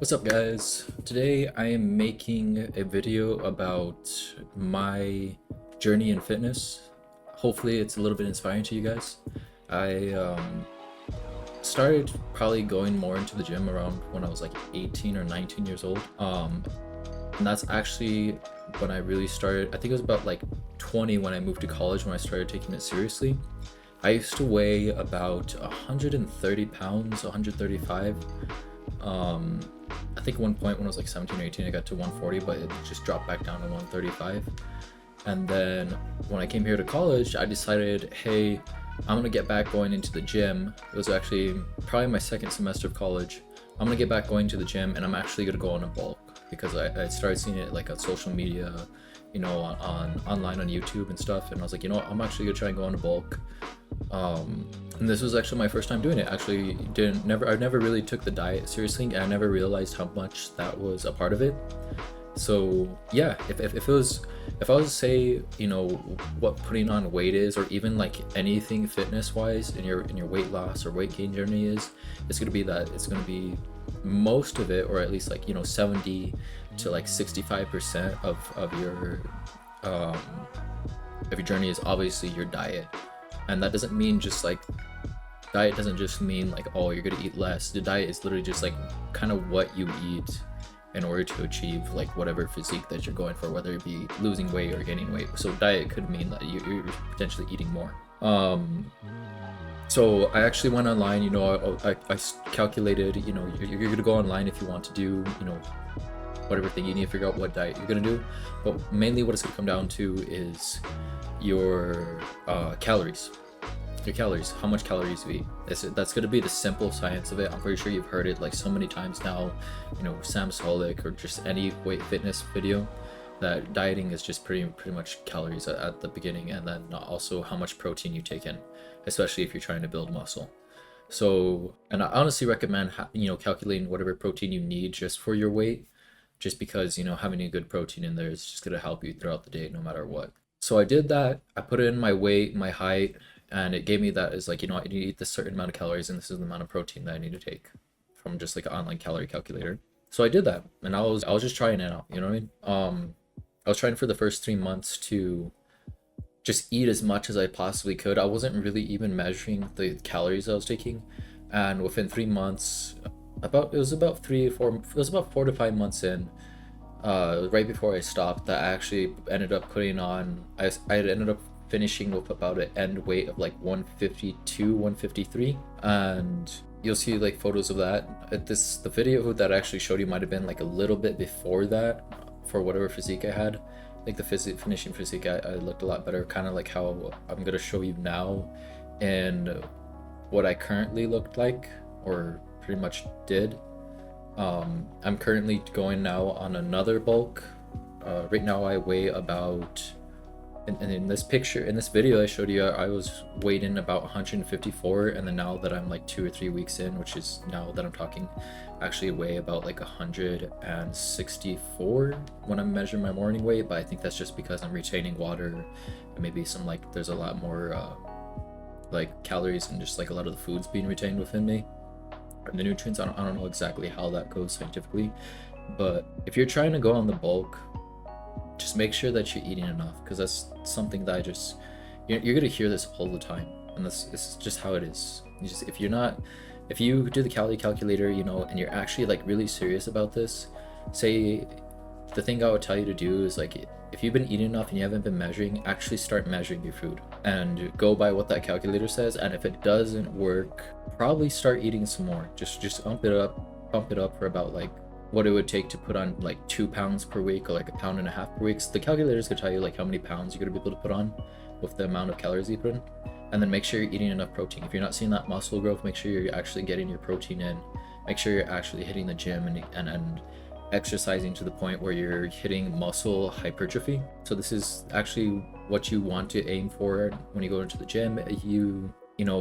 What's up, guys? Today I am making a video about my journey in fitness. Hopefully it's a little bit inspiring to you guys. I started probably going more into the gym around when I was like 18 or 19 years old. And that's actually when I really started. I think it was about like 20 when I moved to college when I started taking it seriously. I used to weigh about 130 pounds, 135. I think at one point when I was like 17 or 18, I got to 140, but it just dropped back down to 135. And then when I came here to college, I decided, hey, I'm gonna get back going into the gym. It was actually probably my second semester of college. I'm gonna get back going to the gym, and I'm actually gonna go on a bulk because I started seeing it like on social media, on online on YouTube and stuff. And I was like, you know what, I'm actually gonna try and go on a bulk. And this was actually my first time doing it. Actually, I never really took the diet seriously, and I never realized how much that was a part of it. So yeah, if I was to say, what putting on weight is, or even like anything fitness wise in your weight loss or weight gain journey is, it's gonna be most of it, or at least like 70 to like 65% of your journey is obviously your diet. And that doesn't mean just like diet doesn't just mean like, oh, you're gonna eat less. The diet is literally just like kind of what you eat in order to achieve like whatever physique that you're going for, whether it be losing weight or gaining weight. So diet could mean that you're potentially eating more. So I actually went online. I calculated. You're gonna go online if you want to do whatever thing you need to figure out what diet you're gonna do. But mainly what it's gonna come down to is your calories. Your calories, how much calories you eat. That's going to be the simple science of it. I'm pretty sure you've heard it like so many times now, Sam Solik or just any weight fitness video, that dieting is just pretty much calories at the beginning, and then also how much protein you take in, especially if you're trying to build muscle. So, and I honestly recommend calculating whatever protein you need just for your weight, just because having a good protein in there is just going to help you throughout the day no matter what. So I did that. I put in my weight, my height, and it gave me that as like, I need to eat this certain amount of calories, and this is the amount of protein that I need to take from just like an online calorie calculator. So I did that, and I was just trying it out. You know what I mean? I was trying for the first 3 months to just eat as much as I possibly could. I wasn't really even measuring the calories I was taking, and within 3 months, it was about 4 to 5 months in, right before I stopped, that I actually ended up putting on. I had ended up finishing with about an end weight of like 152, 153, and you'll see like photos of that. The video that I actually showed you might have been like a little bit before that, for whatever physique I had. Like the finishing physique, I looked a lot better, kind of like how I'm gonna show you now, and what I currently looked like, or pretty much did. I'm currently going now on another bulk. Right now I weigh about, in this video I showed you, I was weighed in about 154, and then now that I'm like 2 or 3 weeks in, which is now that I'm talking, actually weigh about like 164 when I'm measuring my morning weight. But I think that's just because I'm retaining water, and maybe some like there's a lot more like calories and just like a lot of the foods being retained within me, and the nutrients. I don't know exactly how that goes scientifically, but if you're trying to go on the bulk, just make sure that you're eating enough, because that's something that you're gonna hear this all the time, and this is just how it is. If you do the calorie calculator, and you're actually like really serious about this, say, the thing I would tell you to do is like, if you've been eating enough and you haven't been measuring, actually start measuring your food and go by what that calculator says. And if it doesn't work, probably start eating some more. Just bump it up for about like what it would take to put on like 2 pounds per week, or like 1.5 pounds per week. So the calculator's gonna tell you like how many pounds you're gonna be able to put on with the amount of calories you put in. And then make sure you're eating enough protein. If you're not seeing that muscle growth, make sure you're actually getting your protein in. Make sure you're actually hitting the gym and exercising to the point where you're hitting muscle hypertrophy. So this is actually what you want to aim for when you go into the gym.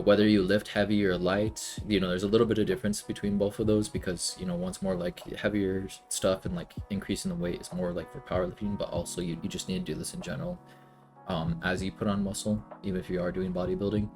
Whether you lift heavy or light, there's a little bit of difference between both of those, because one's more like heavier stuff, and like increasing the weight is more like for powerlifting, but also you just need to do this in general as you put on muscle, even if you are doing bodybuilding.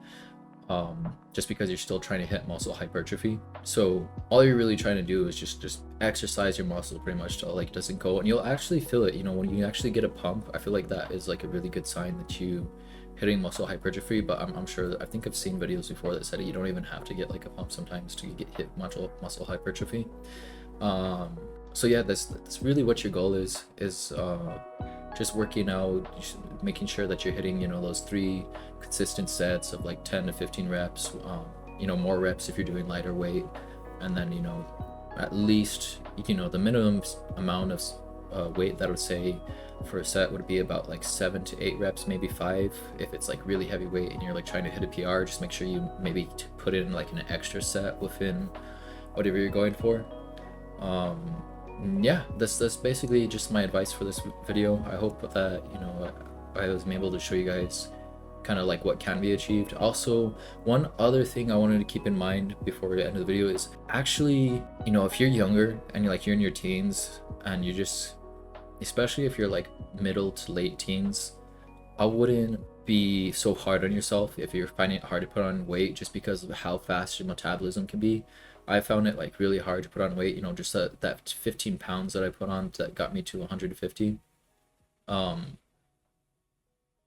just because you're still trying to hit muscle hypertrophy. So all you're really trying to do is just exercise your muscle pretty much till like it doesn't go, and you'll actually feel it. You know, when you actually get a pump, I feel like that is like a really good sign that you hitting muscle hypertrophy. But I'm sure that I think I've seen videos before that said you don't even have to get like a pump sometimes to get hit muscle hypertrophy. So yeah, that's really what your goal is just working out, making sure that you're hitting, you know, those 3 consistent sets of like 10 to 15 reps, you know, more reps if you're doing lighter weight, and then, you know, at least, you know, the minimum amount of weight that I would say for a set would be about like 7 to 8 reps, maybe 5 if it's like really heavy weight and you're like trying to hit a PR. Just make sure you maybe put in like an extra set within whatever you're going for. Yeah, that's basically just my advice for this video. I hope that, you know, I was able to show you guys kind of like what can be achieved. Also, one other thing I wanted to keep in mind before we end the video is actually, you know, if you're younger and you're in your teens and you just, especially if you're like middle to late teens, I wouldn't be so hard on yourself if you're finding it hard to put on weight just because of how fast your metabolism can be. I found it like really hard to put on weight, you know, just that 15 pounds that I put on that got me to 150.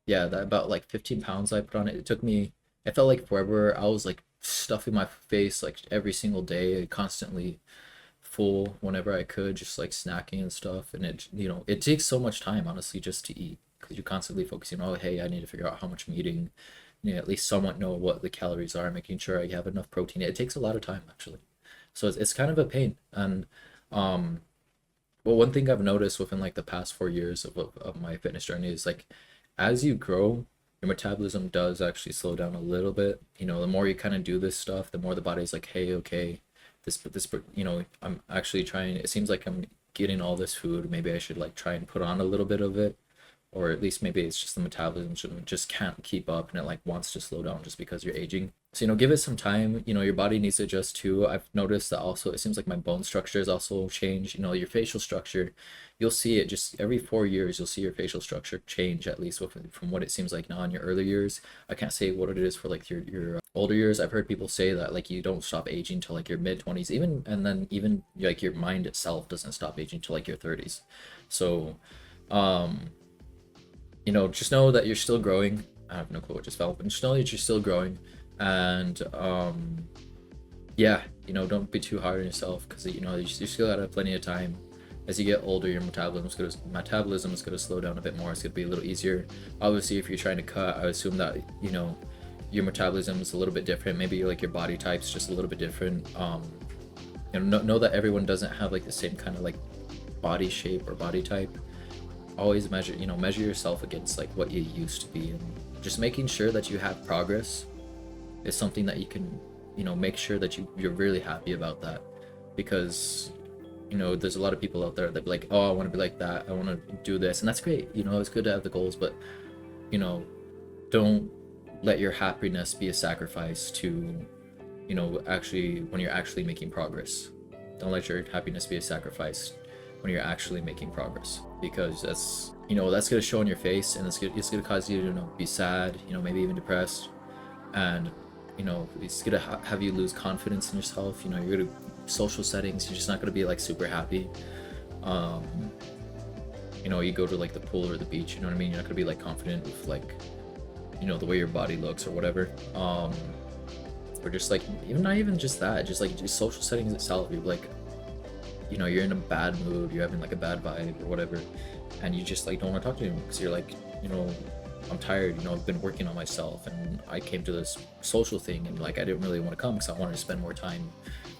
Yeah, that about like 15 pounds I put on it. It took me, it felt like forever. I was like stuffing my face like every single day, constantly full whenever I could, just like snacking and stuff. And it, you know, it takes so much time, honestly, just to eat because you're constantly focusing, oh, hey, I need to figure out how much I'm eating. You know, at least somewhat know what the calories are, making sure I have enough protein. It takes a lot of time, actually. So it's kind of a pain. And well, one thing I've noticed within like the past 4 years of my fitness journey is like as you grow, your metabolism does actually slow down a little bit. You know, the more you kind of do this stuff, the more the body's like, hey, okay, this, you know, I'm actually trying. It seems like I'm getting all this food. Maybe I should like try and put on a little bit of it, or at least maybe it's just the metabolism just can't keep up and it like wants to slow down just because you're aging. So, you know, give it some time. You know, your body needs to adjust too. I've noticed that also it seems like my bone structure has also changed. You know, your facial structure, you'll see it just every 4 years, you'll see your facial structure change, at least from what it seems like now in your early years. I can't say what it is for like your older years. I've heard people say that like you don't stop aging till like your mid 20s, even, and then even like your mind itself doesn't stop aging till like your 30s. So, you know, just know that you're still growing. I have no clue what just fell, but just know that you're still growing. And yeah, you know, don't be too hard on yourself because, you know, you still got plenty of time. As you get older, your metabolism is going to slow down a bit more. It's going to be a little easier. Obviously, if you're trying to cut, I assume that, you know, your metabolism is a little bit different. Maybe like your body type's just a little bit different. You know that everyone doesn't have like the same kind of like body shape or body type. Always measure yourself against like what you used to be, and just making sure that you have progress is something that you can, you know, make sure that you're really happy about that. Because, you know, there's a lot of people out there that be like, oh, I want to be like that, I want to do this, and that's great. You know, it's good to have the goals, but, you know, don't let your happiness be a sacrifice to, you know, actually when you're actually making progress. Don't let your happiness be a sacrifice when you're actually making progress, because that's, you know, that's going to show on your face, and it's going to cause you to, you know, be sad, you know, maybe even depressed, and, you know, it's going to have you lose confidence in yourself. You know, you're going to social settings, you're just not going to be like super happy. You know, you go to like the pool or the beach, you know what I mean, you're not going to be like confident with like, you know, the way your body looks or whatever. Or just like, even not even just that, just like just social settings itself, you're like, you know, you're in a bad mood, you're having like a bad vibe or whatever, and you just like don't want to talk to anyone because you're like, you know, I'm tired, you know, I've been working on myself, and I came to this social thing, and like I didn't really want to come because I wanted to spend more time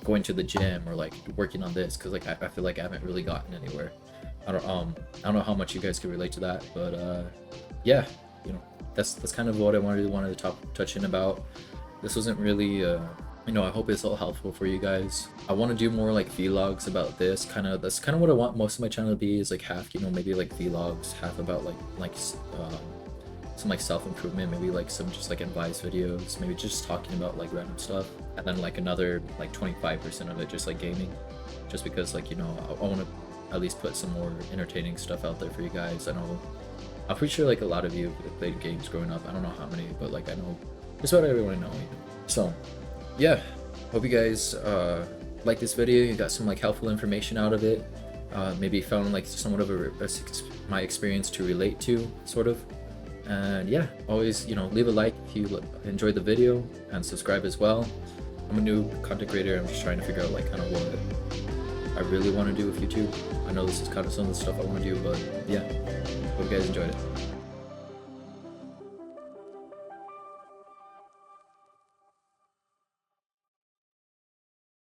going to the gym or like working on this, because like I feel like I haven't really gotten anywhere. I don't know how much you guys could relate to that, but yeah, you know, that's kind of what I wanted to touch in about. This wasn't really you know, I hope it's all helpful for you guys. I want to do more like vlogs about this that's kind of what I want most of my channel to be, is like half, you know, maybe like vlogs, half about like some like self-improvement, maybe like some just like advice videos, maybe just talking about like random stuff, and then like another like 25% of it just like gaming, just because like, you know, I want to at least put some more entertaining stuff out there for you guys. I know, I'm pretty sure like a lot of you played games growing up. I don't know how many, but like I know just about everyone I know, you know. So yeah, hope you guys like this video. You got some like helpful information out of it. Maybe found like somewhat of my experience to relate to, sort of. And yeah, always, you know, leave a like if you enjoyed the video, and subscribe as well. I'm a new content creator. I'm just trying to figure out like kind of what I really want to do with YouTube. I know this is kind of some of the stuff I want to do, but yeah, hope you guys enjoyed it.